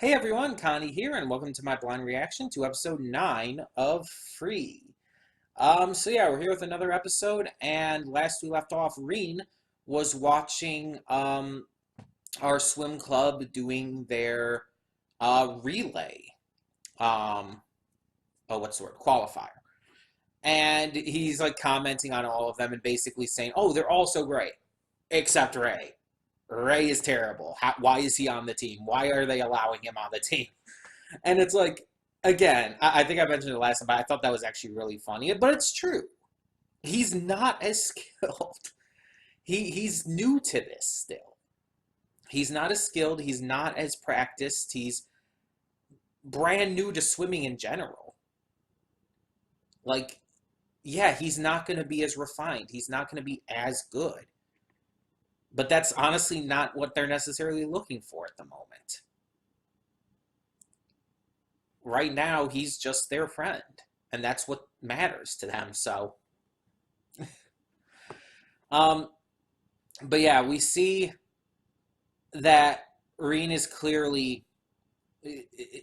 Hey everyone, Connie here, and welcome to my blind reaction to episode 9 of Free. We're here with another episode, and last we left off, Reen was watching our swim club doing their relay, um, what's the word, qualifier. And he's like commenting on all of them and basically saying, oh, they're all so great, except Ray. Ray is terrible. Why is he on the team? Why are they allowing him on the team? And it's like, again, I think I mentioned it last time, but I thought that was actually really funny. But it's true. He's not as skilled. He's new to this still. He's not as skilled. He's not as practiced. He's brand new to swimming in general. Like, yeah, he's not going to be as refined. He's not going to be as good. But that's honestly not what they're necessarily looking for at the moment. Right now, he's just their friend, and that's what matters to them. So, but yeah, we see that Reen is clearly,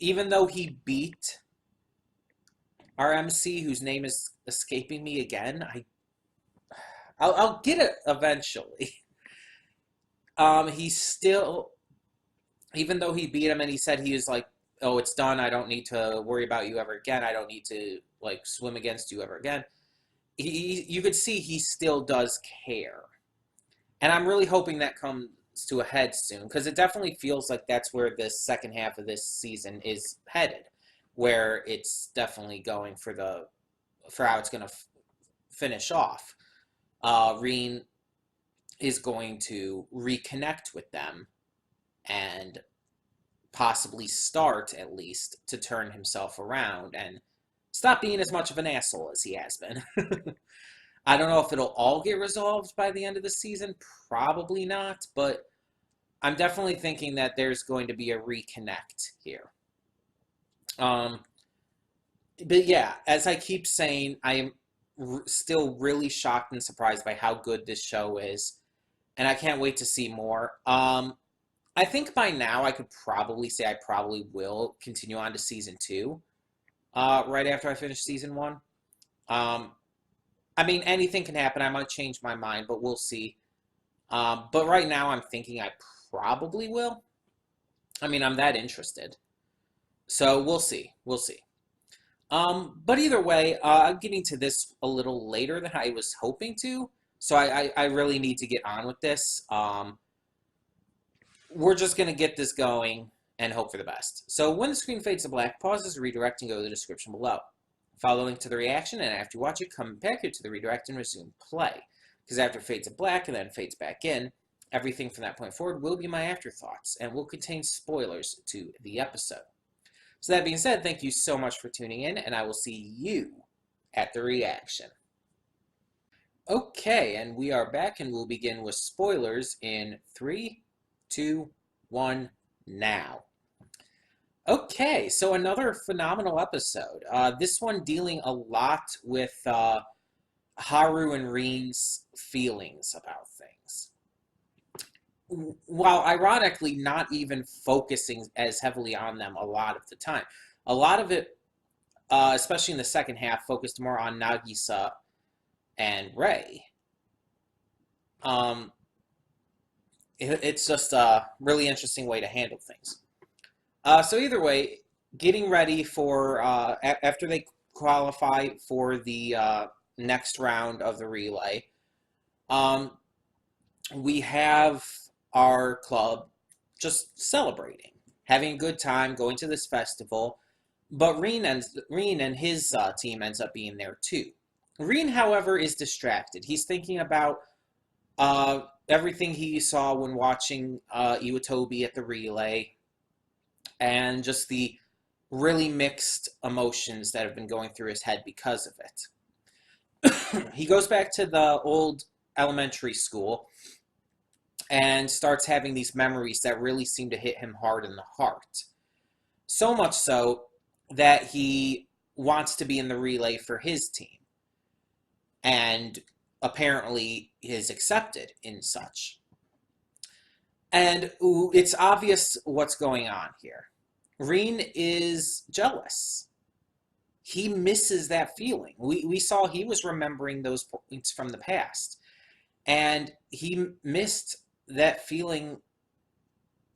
even though he beat our MC, whose name is escaping me again, I'll get it eventually. He's still, even though he beat him and he said he was like, oh, it's done, I don't need to worry about you ever again, I don't need to, like, swim against you ever again, you could see he still does care. And I'm really hoping that comes to a head soon, because it definitely feels like that's where the second half of this season is headed, where it's definitely going for how it's going to finish off. Reen is going to reconnect with them and possibly start, at least, to turn himself around and stop being as much of an asshole as he has been. I don't know if it'll all get resolved by the end of the season. Probably not, but I'm definitely thinking that there's going to be a reconnect here. But yeah, as I keep saying, I am still really shocked and surprised by how good this show is, and I can't wait to see more. I think by now I could probably say I probably will continue on to season 2, right after I finish season 1. I mean, anything can happen. I might change my mind, but we'll see. But right now I'm thinking I probably will. I mean, I'm that interested. So we'll see. We'll see. But either way, I'm getting to this a little later than I was hoping to. So I really need to get on with this. We're just going to get this going and hope for the best. So when the screen fades to black, pause this redirect and go to the description below. Follow the link to the reaction, and after you watch it, come back here to the redirect and resume play. Because after it fades to black and then fades back in, everything from that point forward will be my afterthoughts and will contain spoilers to the episode. So that being said, thank you so much for tuning in, and I will see you at the reaction. Okay, and we are back, and we'll begin with spoilers in 3, 2, 1, now. Okay, so another phenomenal episode. This one dealing a lot with Haru and Reen's feelings about things. While ironically not even focusing as heavily on them a lot of the time. A lot of it, especially in the second half, focused more on Nagisa and Ray. It's just a really interesting way to handle things. So either way, getting ready for, after they qualify for the next round of the relay, we have our club just celebrating, having a good time, going to this festival, but Reen and his team ends up being there too. Reen, however, is distracted. He's thinking about everything he saw when watching Iwatobi at the relay, and just the really mixed emotions that have been going through his head because of it. He goes back to the old elementary school and starts having these memories that really seem to hit him hard in the heart. So much so that he wants to be in the relay for his team, and apparently is accepted in such. And it's obvious what's going on here. Reen is jealous. He misses that feeling. We saw he was remembering those points from the past. And he missed that feeling,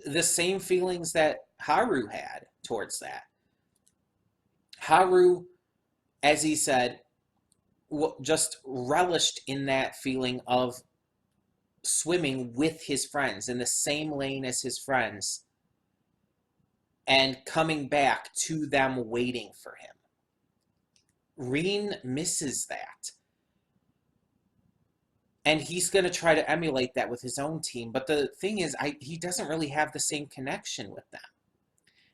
the same feelings that Haru had towards that. Haru, as he said, just relished in that feeling of swimming with his friends in the same lane as his friends and coming back to them waiting for him. Reen misses that. And he's going to try to emulate that with his own team. But the thing is, he doesn't really have the same connection with them.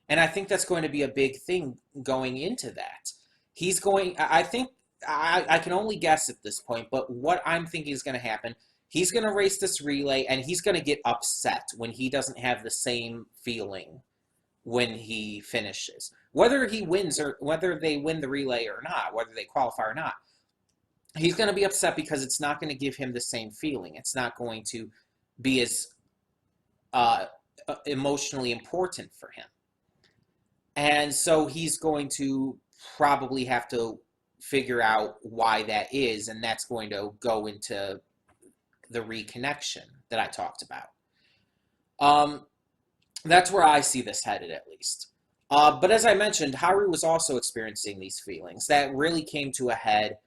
And I think that's going to be a big thing going into that. He's going, I think, I can only guess at this point, but what I'm thinking is going to happen, he's going to race this relay and he's going to get upset when he doesn't have the same feeling when he finishes. Whether he wins or whether they win the relay or not, whether they qualify or not, he's going to be upset because it's not going to give him the same feeling. It's not going to be as emotionally important for him. And so he's going to probably have to figure out why that is, and that's going to go into the reconnection that I talked about. That's where I see this headed, at least. But as I mentioned, Haru was also experiencing these feelings that really came to a head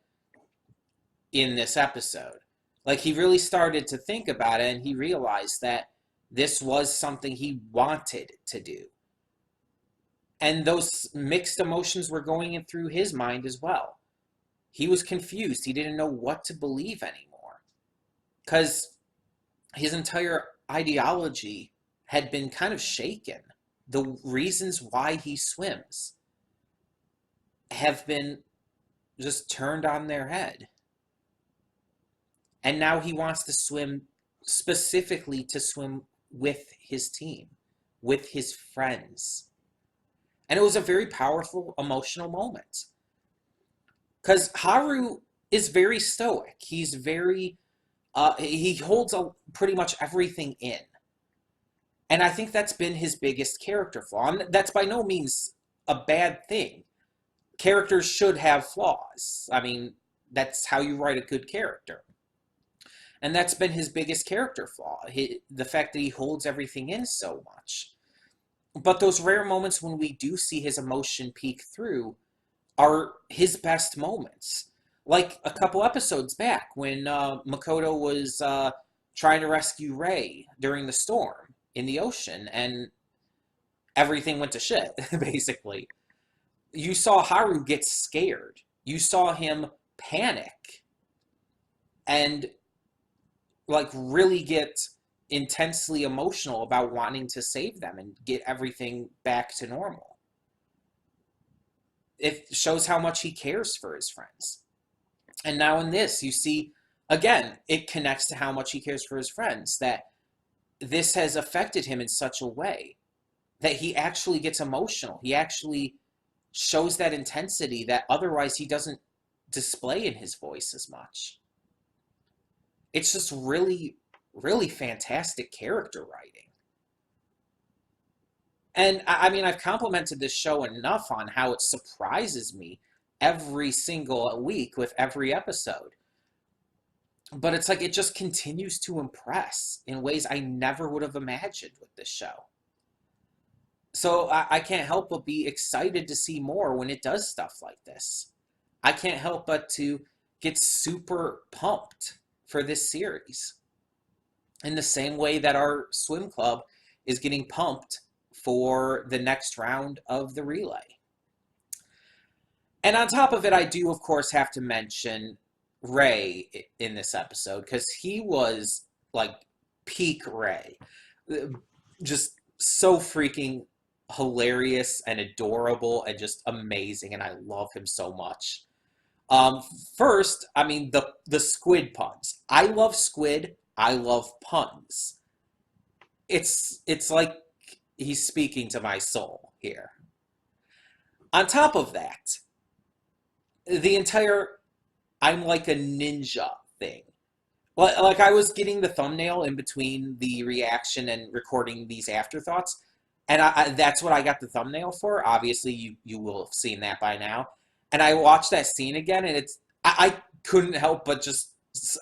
in this episode. Like, he really started to think about it, and he realized that this was something he wanted to do. And those mixed emotions were going in through his mind as well. He was confused. He didn't know what to believe anymore. Because his entire ideology had been kind of shaken. The reasons why he swims have been just turned on their head. And now he wants to swim specifically to swim with his team, with his friends. And it was a very powerful, emotional moment. Because Haru is very stoic. He's very, he holds pretty much everything in. And I think that's been his biggest character flaw. And that's by no means a bad thing. Characters should have flaws. I mean, that's how you write a good character. And that's been his biggest character flaw. The fact that he holds everything in so much. But those rare moments when we do see his emotion peek through are his best moments. Like a couple episodes back when Makoto was trying to rescue Rei during the storm in the ocean and everything went to shit, basically. You saw Haru get scared. You saw him panic and like really get intensely emotional about wanting to save them and get everything back to normal. It shows how much he cares for his friends. And now in this, you see, again, it connects to how much he cares for his friends, that this has affected him in such a way that he actually gets emotional. He actually shows that intensity that otherwise he doesn't display in his voice as much. It's just really, really fantastic character writing. And I mean, I've complimented this show enough on how it surprises me every single week with every episode. But it's like it just continues to impress in ways I never would have imagined with this show. So I can't help but be excited to see more when it does stuff like this. I can't help but to get super pumped for this series. In the same way that our swim club is getting pumped for the next round of the relay. And on top of it, I do, of course, have to mention Rei in this episode, because he was, like, peak Rei. Just so freaking hilarious and adorable and just amazing, and I love him so much. First, I mean, the squid puns. I love squid. I love puns. It's like he's speaking to my soul here. On top of that, the entire I'm like a ninja thing. Well, like I was getting the thumbnail in between the reaction and recording these afterthoughts, And that's what I got the thumbnail for. Obviously, you will have seen that by now. And I watched that scene again, and I couldn't help but just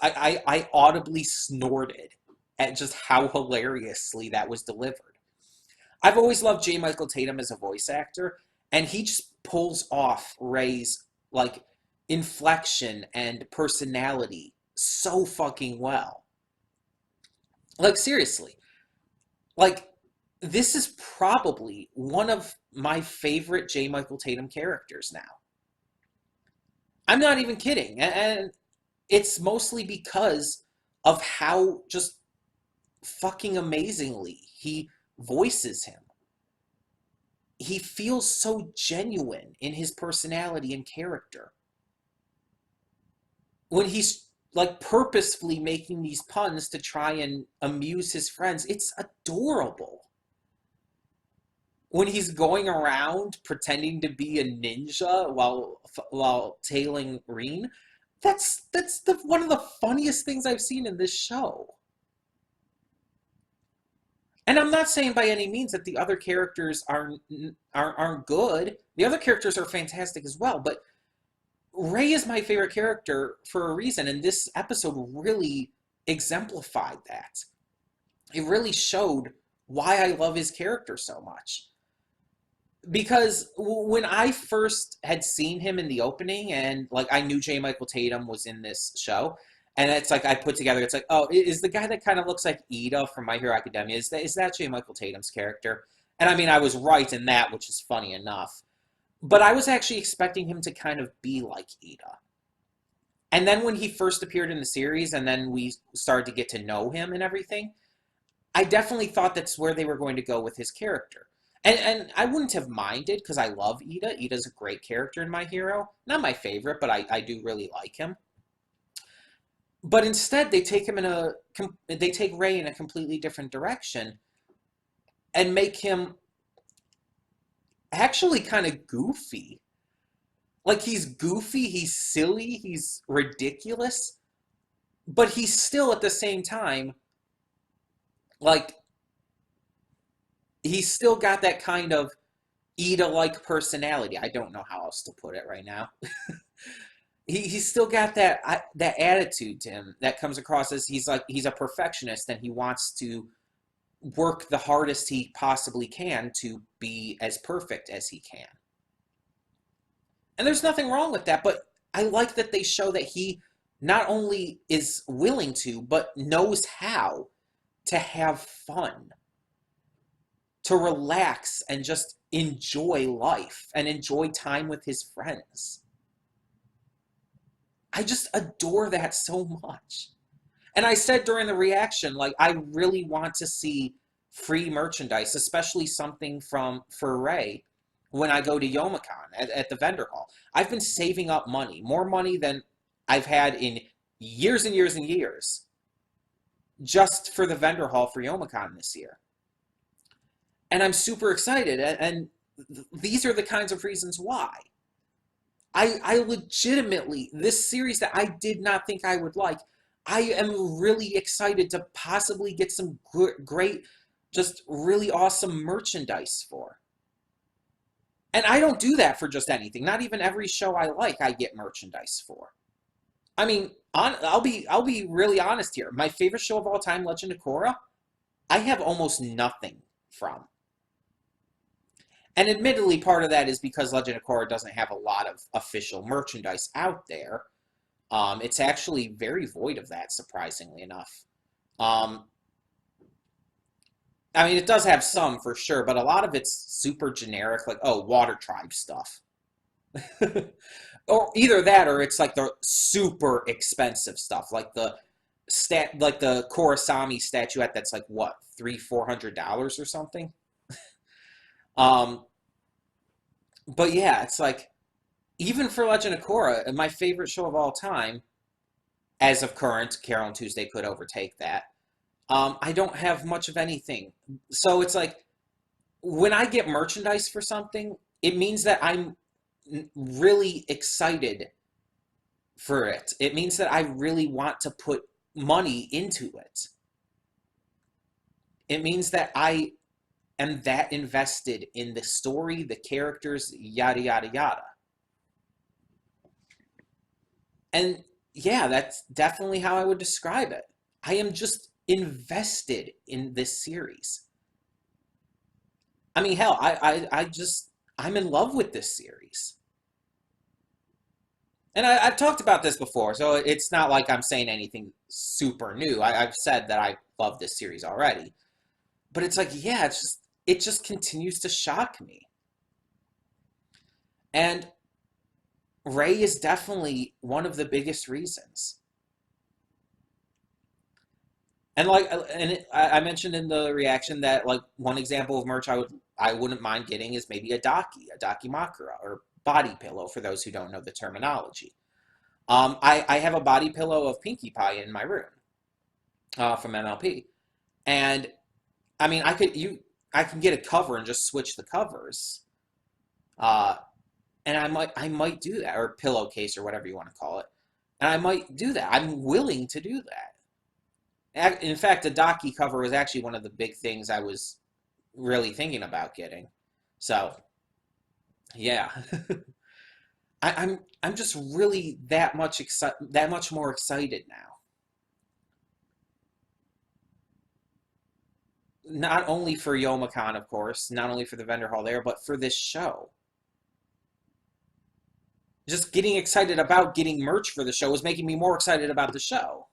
I audibly snorted at just how hilariously that was delivered. I've always loved J. Michael Tatum as a voice actor, and he just pulls off Ray's like inflection and personality so fucking well. Like seriously, like this is probably one of my favorite J. Michael Tatum characters now. I'm not even kidding. And it's mostly because of how just fucking amazingly he voices him. He feels so genuine in his personality and character. When he's like purposefully making these puns to try and amuse his friends, it's adorable. When he's going around pretending to be a ninja while tailing Reen, that's one of the funniest things I've seen in this show. And I'm not saying by any means that the other characters aren't good. The other characters are fantastic as well, but Ray is my favorite character for a reason, and this episode really exemplified that. It really showed why I love his character so much. Because when I first had seen him in the opening, and like I knew J. Michael Tatum was in this show, and it's like I put together, it's like, oh, is the guy that kind of looks like Ida from My Hero Academia, is that J. Michael Tatum's character? And I mean, I was right in that, which is funny enough. But I was actually expecting him to kind of be like Ida. And then when he first appeared in the series, and then we started to get to know him and everything, I definitely thought that's where they were going to go with his character. And I wouldn't have minded, because I love Ida. Ida's a great character in My Hero. Not my favorite, but I do really like him. But instead, they take Ray in a completely different direction and make him actually kind of goofy. Like, he's goofy, he's silly, he's ridiculous, but he's still at the same time, like, he's still got that kind of Ida-like personality. I don't know how else to put it right now. He's still got that attitude to him that comes across as he's a perfectionist, and he wants to work the hardest he possibly can to be as perfect as he can. And there's nothing wrong with that, but I like that they show that he not only is willing to, but knows how to have fun, to relax and just enjoy life and enjoy time with his friends. I just adore that so much. And I said during the reaction, like, I really want to see free merchandise, especially something for Ray, when I go to Youmacon at the vendor hall. I've been saving up money, more money than I've had in years and years and years, just for the vendor hall for Youmacon this year. And I'm super excited, and these are the kinds of reasons why. I legitimately, this series that I did not think I would like, I am really excited to possibly get some great, just really awesome merchandise for. And I don't do that for just anything. Not even every show I like, I get merchandise for. I mean, I'll be really honest here. My favorite show of all time, Legend of Korra, I have almost nothing from. And admittedly, part of that is because Legend of Korra doesn't have a lot of official merchandise out there. It's actually very void of that, surprisingly enough. I mean, it does have some for sure, but a lot of it's super generic, like, oh, Water Tribe stuff. Or either that, or it's like the super expensive stuff, like the Korrasami statuette that's like what, $300-400 or something. But yeah, it's like, even for Legend of Korra, my favorite show of all time, as of current, Carol and Tuesday could overtake that. I don't have much of anything. So it's like, when I get merchandise for something, it means that I'm really excited for it. It means that I really want to put money into it. It means that I am that invested in the story, the characters, yada, yada, yada. And yeah, that's definitely how I would describe it. I am just invested in this series. I mean, hell, I'm in love with this series. And I've talked about this before, so it's not like I'm saying anything super new. I've said that I love this series already. But it's like, yeah, it just continues to shock me. And Ray is definitely one of the biggest reasons. And I mentioned in the reaction that like one example of merch I wouldn't mind getting is maybe a Daki Makura, or body pillow for those who don't know the terminology. I have a body pillow of Pinkie Pie in my room from MLP, and I mean I can get a cover and just switch the covers, and I might do that, or pillowcase or whatever you want to call it, and I might do that. I'm willing to do that. In fact, the Daki cover was actually one of the big things I was really thinking about getting. So, yeah, I'm just really that much more excited now. Not only for Youmacon, of course, not only for the vendor hall there, but for this show. Just getting excited about getting merch for the show was making me more excited about the show.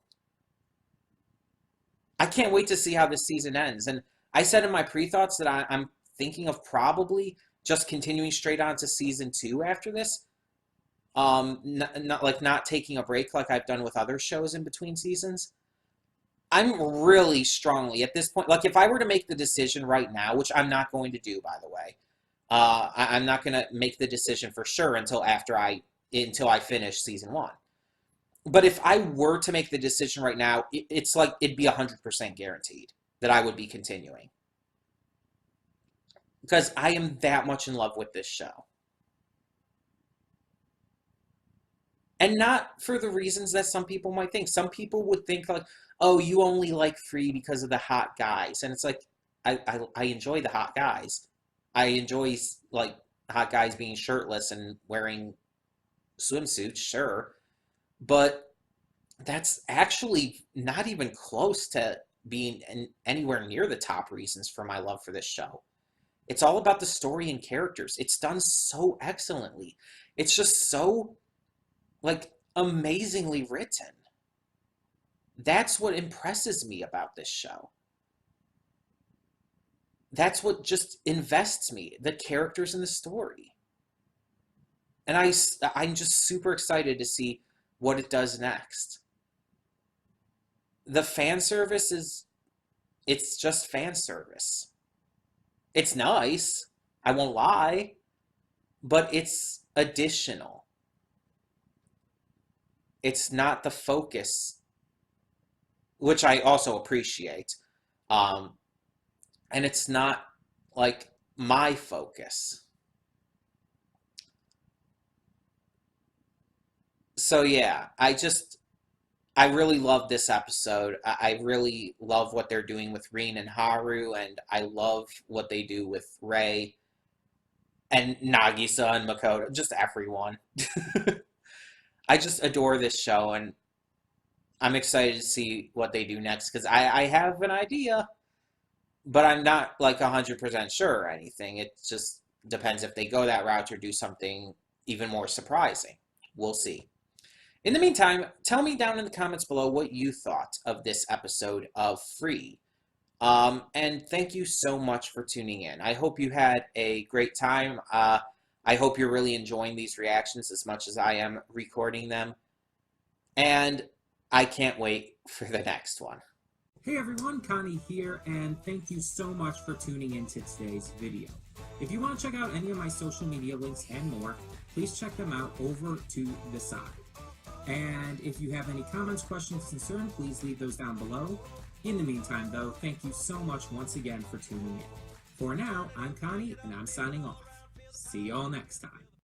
I can't wait to see how this season ends. And I said in my pre-thoughts that I'm thinking of probably just continuing straight on to season 2 after this. Not taking a break like I've done with other shows in between seasons. I'm really strongly at this point, like if I were to make the decision right now, which I'm not going to do, by the way, I'm not going to make the decision for sure until I finish season 1. But if I were to make the decision right now, it's like it'd be 100% guaranteed that I would be continuing. Because I am that much in love with this show. And not for the reasons that some people might think. Some people would think like, oh, you only like Free because of the hot guys. And it's like, I enjoy the hot guys. I enjoy like hot guys being shirtless and wearing swimsuits, sure. But that's actually not even close to being anywhere near the top reasons for my love for this show. It's all about the story and characters. It's done so excellently. It's just so, like, amazingly written. That's what impresses me about this show. That's what just invests me, the characters and the story. And I'm just super excited to see what it does next. The fan service it's just fan service. It's nice, I won't lie, but it's additional. It's not the focus, which I also appreciate. And it's not like my focus. So yeah, I really love this episode. I really love what they're doing with Rin and Haru, and I love what they do with Rei and Nagisa and Makoto, just everyone. I just adore this show, and I'm excited to see what they do next, because I have an idea, but I'm not like 100% sure or anything. It just depends if they go that route or do something even more surprising. We'll see. In the meantime, tell me down in the comments below what you thought of this episode of Free. And thank you so much for tuning in. I hope you had a great time. I hope you're really enjoying these reactions as much as I am recording them. And I can't wait for the next one. Hey everyone, Connie here, and thank you so much for tuning into today's video. If you want to check out any of my social media links and more, please check them out over to the side. And if you have any comments, questions, concerns, please leave those down below. In the meantime, though, thank you so much once again for tuning in. For now, I'm Connie, and I'm signing off. See y'all next time.